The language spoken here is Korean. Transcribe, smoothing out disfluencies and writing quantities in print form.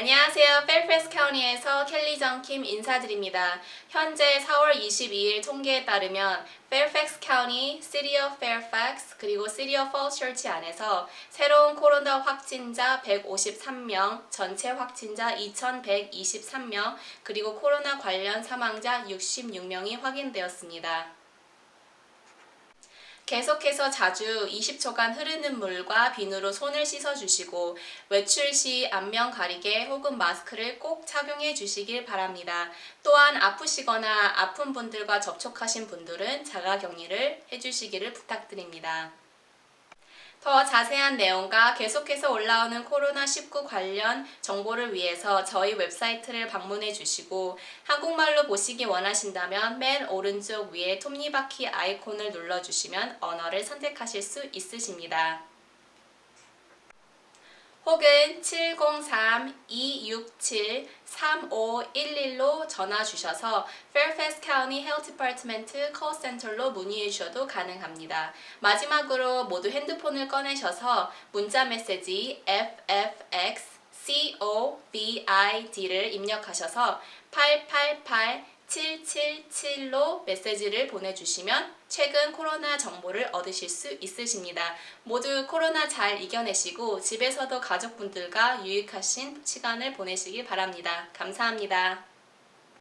안녕하세요. Fairfax County에서 켈리 정킴 인사드립니다. 현재 4월 22일 통계에 따르면 Fairfax County, City of Fairfax, 그리고 City of Falls Church 안에서 새로운 코로나 확진자 153명, 전체 확진자 2,123명, 그리고 코로나 관련 사망자 66명이 확인되었습니다. 계속해서 자주 20초간 흐르는 물과 비누로 손을 씻어주시고 외출 시 안면 가리개 혹은 마스크를 꼭 착용해 주시길 바랍니다. 또한 아프시거나 아픈 분들과 접촉하신 분들은 자가격리를 해주시기를 부탁드립니다. 더 자세한 내용과 계속해서 올라오는 코로나19 관련 정보를 위해서 저희 웹사이트를 방문해 주시고 한국말로 보시기 원하신다면 맨 오른쪽 위에 톱니바퀴 아이콘을 눌러주시면 언어를 선택하실 수 있으십니다. 혹은 703-267-3511로 전화 주셔서 Fairfax County Health Department Call Center로 문의해 주셔도 가능합니다. 마지막으로 모두 핸드폰을 꺼내셔서 문자 메시지 FFX COVID를 입력하셔서 888777로 메시지를 보내주시면 최근 코로나 정보를 얻으실 수 있으십니다. 모두 코로나 잘 이겨내시고 집에서도 가족분들과 유익하신 시간을 보내시길 바랍니다. 감사합니다.